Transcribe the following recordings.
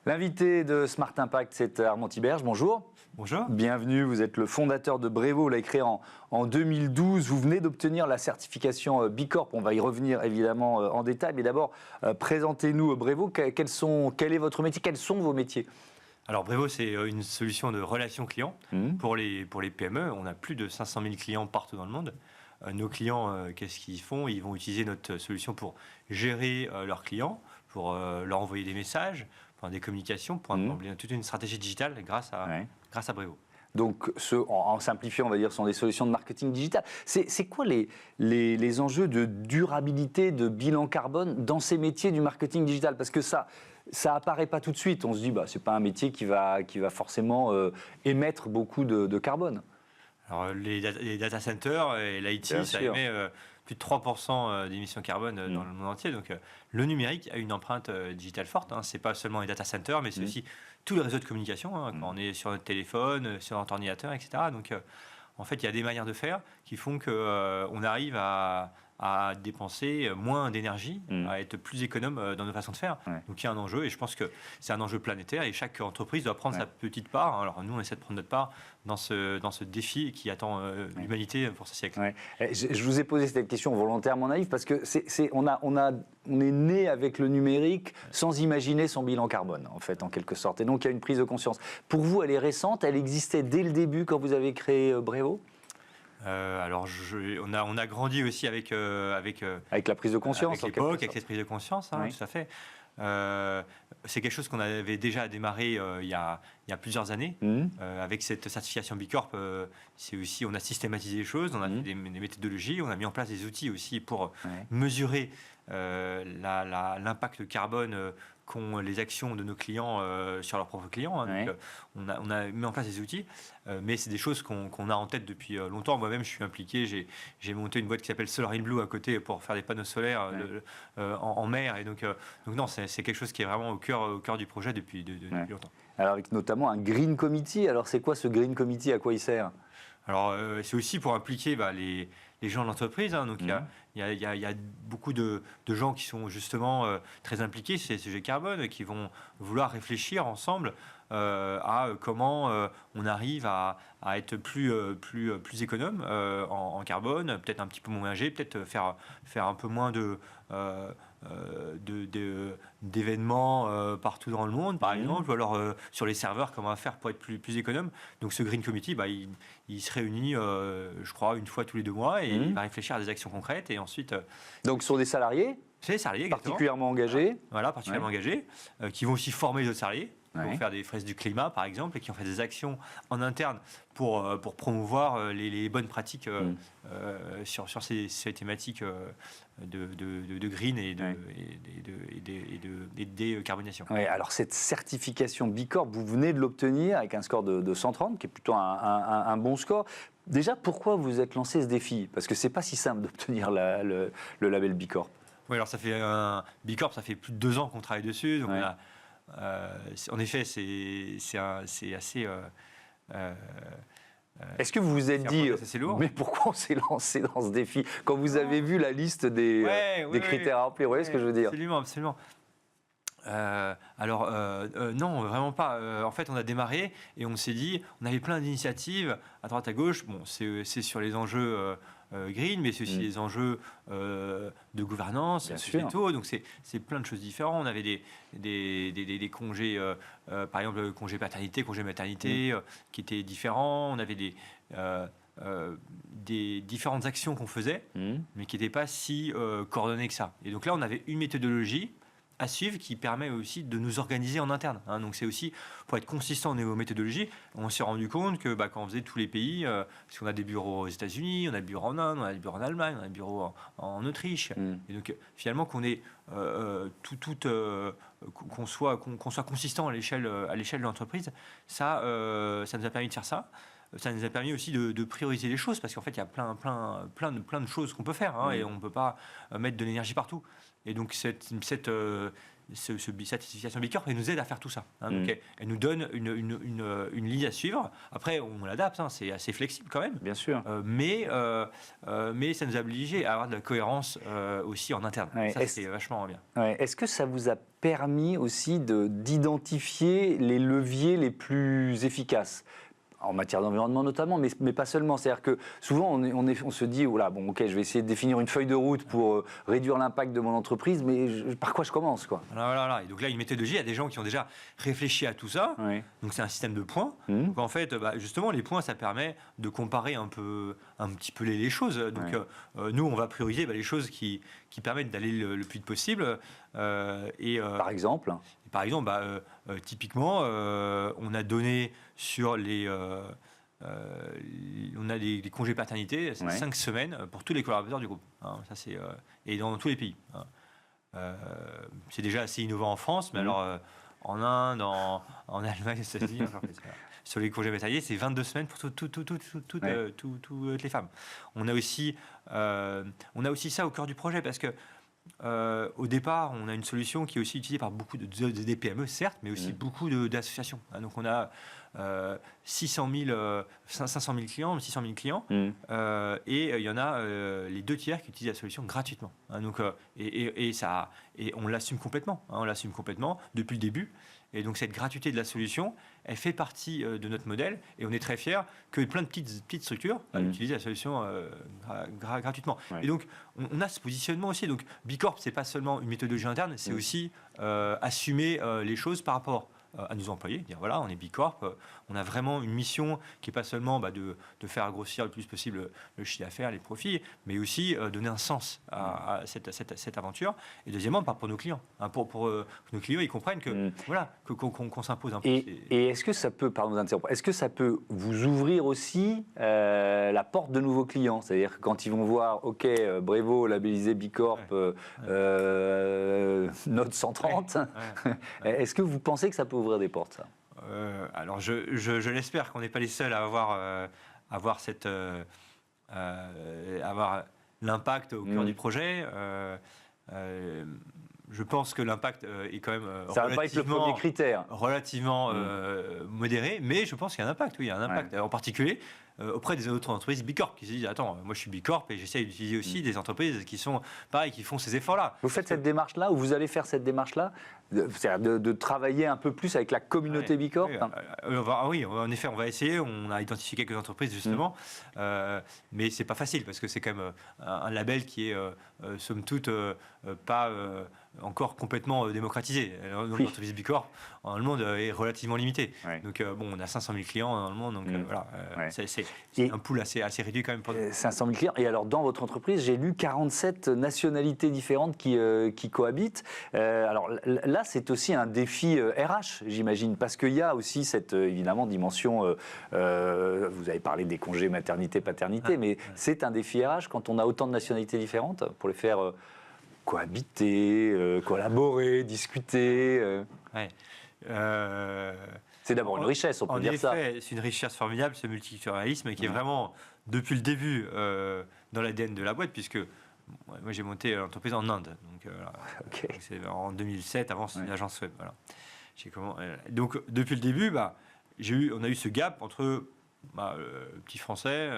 L'invité de Smart Impact, c'est Armand Tiberge. Bonjour. Bonjour. Bienvenue, vous êtes le fondateur de Brevo, vous l'avez créé en 2012. Vous venez d'obtenir la certification B Corp. On va y revenir évidemment en détail. Mais d'abord, présentez-nous Brevo. Quel est votre métier? Quels sont vos métiers? Alors Brevo, c'est une solution de relations clients pour les PME. On a plus de 500 000 clients partout dans le monde. Nos clients, qu'est-ce qu'ils font? Ils vont utiliser notre solution pour gérer leurs clients, pour leur envoyer des messages, pour des communications, pour toute une stratégie digitale grâce à Brevo. Donc, en simplifiant, on va dire, ce sont des solutions de marketing digital. C'est quoi les enjeux de durabilité, de bilan carbone dans ces métiers du marketing digital? Parce que ça apparaît pas tout de suite. On se dit, c'est pas un métier qui va forcément émettre beaucoup de carbone. Alors, les data centers et l'IT, ça émet plus de 3% d'émissions carbone dans le monde entier. Donc, le numérique a une empreinte digitale forte. Ce n'est pas seulement les data centers, mais c'est aussi tous les réseaux de communication. Quand on est sur notre téléphone, sur notre ordinateur, etc. Donc, en fait, il y a des manières de faire qui font qu'on arrive à dépenser moins d'énergie, à être plus économe dans nos façons de faire. Donc il y a un enjeu, et je pense que c'est un enjeu planétaire, et chaque entreprise doit prendre sa petite part. Alors nous, on essaie de prendre notre part dans ce défi qui attend l'humanité pour ce siècle. Je vous ai posé cette question volontairement naïve, parce que on est né avec le numérique sans imaginer son bilan carbone, en fait, en quelque sorte. Et donc il y a une prise de conscience. Pour vous, elle est récente, elle existait dès le début quand vous avez créé Brevo? Alors, on a grandi aussi avec la prise de conscience, avec l'époque, avec cette prise de conscience, tout à fait. C'est quelque chose qu'on avait déjà démarré il y a plusieurs années. Avec cette certification B Corp, c'est aussi, on a systématisé les choses, on a fait des méthodologies, on a mis en place des outils aussi pour mesurer l'impact carbone qu'ont les actions de nos clients sur leurs propres clients. Donc, on a mis en place des outils, mais c'est des choses qu'on a en tête depuis longtemps. Moi-même, je suis impliqué. J'ai monté une boîte qui s'appelle Solar in Blue à côté pour faire des panneaux solaires en mer. Et donc non, c'est quelque chose qui est vraiment au cœur du projet depuis longtemps. Alors, avec notamment un Green Committee. Alors, c'est quoi ce Green Committee? À quoi il sert? Alors, c'est aussi pour impliquer les gens de l'entreprise. Donc, il y a beaucoup de gens qui sont justement très impliqués sur les sujets carbone, qui vont vouloir réfléchir ensemble à comment on arrive à être plus économe en carbone, peut-être un petit peu moins âgé, peut-être faire un peu moins d'événements partout dans le monde, par exemple, ou alors sur les serveurs, comment on va faire pour être plus économe. Donc ce Green Committee, il se réunit, je crois, une fois tous les 2 mois, et il va réfléchir à des actions concrètes, et ensuite... Donc ce sont des salariés? C'est des salariés, particulièrement engagés. Voilà, particulièrement engagés, qui vont aussi former les autres salariés, qui vont faire des fraises du climat, par exemple, et qui ont fait des actions en interne pour promouvoir les bonnes pratiques sur ces thématiques de green et de décarbonation. Alors cette certification B Corp, vous venez de l'obtenir avec un score de 130, qui est plutôt un bon score. Déjà, pourquoi vous êtes lancé ce défi? Parce que c'est pas si simple d'obtenir le label B Corp. Oui, alors ça fait B Corp, ça fait plus de 2 ans qu'on travaille dessus. Donc en effet, c'est assez... Est-ce que vous vous êtes dit, mais pourquoi on s'est lancé dans ce défi quand vous avez vu la liste des critères à remplir? Vous voyez ce que je veux dire? Absolument. Non, vraiment pas. En fait, on a démarré et on s'est dit, on avait plein d'initiatives à droite à gauche. Bon, c'est sur les enjeux green, mais c'est aussi les enjeux de gouvernance, sociétaux. Donc c'est plein de choses différentes. On avait des congés, par exemple le congé paternité, congé maternité, qui étaient différents. On avait des différentes actions qu'on faisait, mais qui n'étaient pas si coordonnées que ça. Et donc là, on avait une méthodologie à suivre qui permet aussi de nous organiser en interne. Donc c'est aussi pour être consistant au niveau méthodologie. On s'est rendu compte que quand on faisait tous les pays, parce qu'on a des bureaux aux États-Unis, on a des bureaux en Inde, on a des bureaux en Allemagne, on a des bureaux en Autriche, et donc finalement qu'on est qu'on soit consistant à l'échelle de l'entreprise, ça nous a permis de faire ça. ça nous a permis aussi de prioriser les choses, parce qu'en fait, il y a plein de choses qu'on peut faire, et on ne peut pas mettre de l'énergie partout. Et donc, cette certification Bicorp, elle nous aide à faire tout ça. Donc elle nous donne une ligne à suivre. Après, on l'adapte, c'est assez flexible quand même. Bien sûr. Mais ça nous a obligés à avoir de la cohérence aussi en interne. Ouais. Ça, c'est vachement bien. Ouais. Est-ce que ça vous a permis aussi d'identifier les leviers les plus efficaces en matière d'environnement notamment, mais pas seulement. C'est-à-dire que souvent, on se dit, oh là, bon, ok, je vais essayer de définir une feuille de route pour réduire l'impact de mon entreprise, mais par quoi je commence, quoi? Voilà. Et donc là, une méthodologie, il y a des gens qui ont déjà réfléchi à tout ça. Oui. Donc c'est un système de points. Donc en fait, justement, les points, ça permet de comparer un petit peu les choses. Donc nous, on va prioriser les choses qui permettent d'aller le plus vite possible. Par exemple typiquement, on a donné sur on a des congés paternité, 5 semaines pour tous les collaborateurs du groupe. Ça, c'est, et dans tous les pays. C'est déjà assez innovant en France, mais alors en Inde, en Allemagne, aux États-Unis, sur les congés maternité, c'est 22 semaines pour toutes les femmes. On a aussi ça au cœur du projet, parce que au départ, on a une solution qui est aussi utilisée par beaucoup des PME, certes, mais aussi beaucoup d'associations. Donc on a 500 000 clients, 600 000 clients, et il y en a les 2 tiers qui utilisent la solution gratuitement. Donc, et on l'assume complètement. On l'assume complètement depuis le début. Et donc cette gratuité de la solution, elle fait partie de notre modèle, et on est très fiers que plein de petites structures utilisent la solution gratuitement. Et donc on a ce positionnement aussi. Donc Bicorp, c'est pas seulement une méthodologie interne, c'est aussi assumer les choses par rapport à nos employés, dire voilà, on est Bicorp, on a vraiment une mission qui n'est pas seulement de faire grossir le plus possible le chiffre d'affaires, les profits, mais aussi donner un sens à cette aventure. Et deuxièmement, pour nos clients, pour que nos clients ils comprennent que voilà, qu'on s'impose un peu. Et est-ce que ça peut, pardon d'interrompre, est-ce que ça peut vous ouvrir aussi la porte de nouveaux clients? C'est-à-dire que quand ils vont voir, ok, Brevo labellisé Bicorp, note 130, est-ce que vous pensez que ça peut ouvrir des portes, ça? Alors je l'espère qu'on n'est pas les seuls à avoir l'impact au cœur du projet. Je pense que l'impact est quand même ça va pas être le premier critère. Relativement modéré, mais je pense qu'il y a un impact. Oui, il y a un impact. En particulier auprès des autres entreprises Bicorp qui se disent attends, moi je suis Bicorp et j'essaie d'utiliser aussi des entreprises qui sont pareil, qui font ces efforts-là. Vous faites cette démarche-là, ou vous allez faire cette démarche-là, c'est-à-dire de travailler un peu plus avec la communauté Bicorp? Oui, en effet, on va essayer. On a identifié quelques entreprises justement, mais c'est pas facile parce que c'est quand même un label qui est somme toute pas encore complètement démocratisé. L'entreprise Bicorp dans le monde est relativement limité. Donc on a 500 000 clients dans le monde, donc voilà, c'est un pool assez réduit quand même. 500 000 clients. Et alors dans votre entreprise, j'ai lu 47 nationalités différentes qui cohabitent. Alors là, c'est aussi un défi RH, j'imagine, parce qu'il y a aussi cette évidemment dimension. Vous avez parlé des congés maternité-paternité, mais c'est un défi RH quand on a autant de nationalités différentes pour les faire cohabiter, collaborer, discuter. C'est d'abord une richesse, on peut dire ça. En effet, c'est une richesse formidable, ce multiculturalisme, qui est vraiment, depuis le début, dans l'ADN de la boîte, puisque moi j'ai monté l'entreprise en Inde. Donc, c'est en 2007, avant c'était une agence web. Voilà. Donc depuis le début, on a eu ce gap entre le petit Français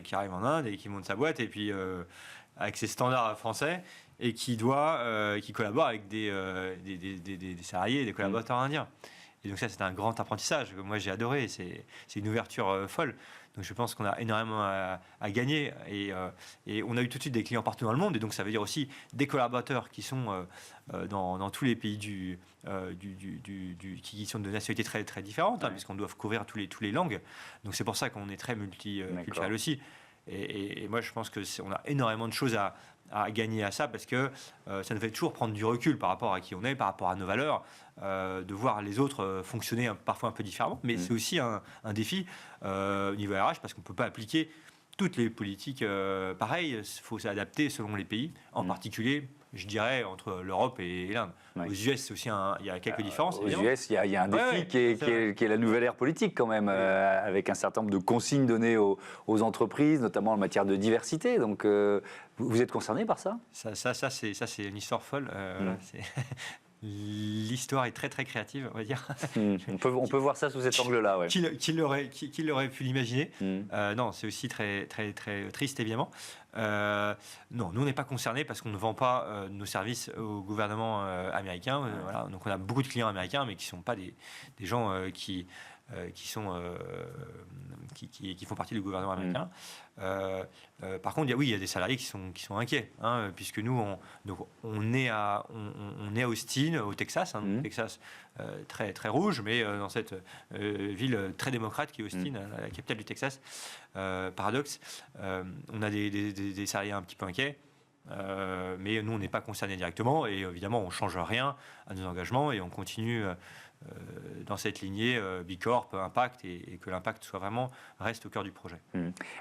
qui arrive en Inde et qui monte sa boîte, et puis avec ses standards français, et qui collabore avec des salariés, des collaborateurs indiens. Et donc ça, c'est un grand apprentissage que moi j'ai adoré. C'est une ouverture folle. Donc je pense qu'on a énormément à gagner. Et on a eu tout de suite des clients partout dans le monde. Et donc ça veut dire aussi des collaborateurs qui sont dans tous les pays qui sont de nationalités très, très différentes, puisqu'on doit couvrir tous les langues. Donc c'est pour ça qu'on est très multiculturel aussi. Et moi, je pense qu'on a énormément de choses à gagner à ça, parce que ça nous fait toujours prendre du recul par rapport à qui on est, par rapport à nos valeurs, de voir les autres fonctionner parfois un peu différemment. Mais c'est aussi un défi au niveau RH, parce qu'on ne peut pas appliquer toutes les politiques pareilles. Il faut s'adapter selon les pays, en particulier je dirais, entre l'Europe et l'Inde. Oui. Aux US, c'est aussi il y a quelques différences. Aux évidemment. US, il y a un défi qui est la nouvelle ère politique quand même, avec un certain nombre de consignes données aux entreprises, notamment en matière de diversité. Donc, vous êtes concerné par ça? Ça, c'est une histoire folle. L'histoire est très très créative, on va dire. On peut voir ça sous cet angle-là. Ouais. Qui l'aurait pu l'imaginer? Non, c'est aussi très, très, très triste, évidemment. Non, nous, on n'est pas concernés parce qu'on ne vend pas nos services au gouvernement américain. Voilà. Donc, on a beaucoup de clients américains, mais qui ne sont pas des gens qui font partie du gouvernement américain. Par contre, il y a des salariés qui sont inquiets, hein, puisque nous, on est à Austin, au Texas, Texas très, très rouge, mais dans cette ville très démocrate qui est Austin, la capitale du Texas. Paradoxe, on a des salariés un petit peu inquiets. Mais nous, on n'est pas concernés directement et évidemment, on ne change rien à nos engagements et on continue dans cette lignée Bicorp, Impact et que l'impact reste au cœur du projet.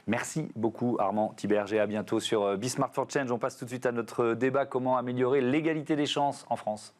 Merci beaucoup Armand Tiberger, à bientôt sur Be Smart for Change. On passe tout de suite à notre débat, comment améliorer l'égalité des chances en France.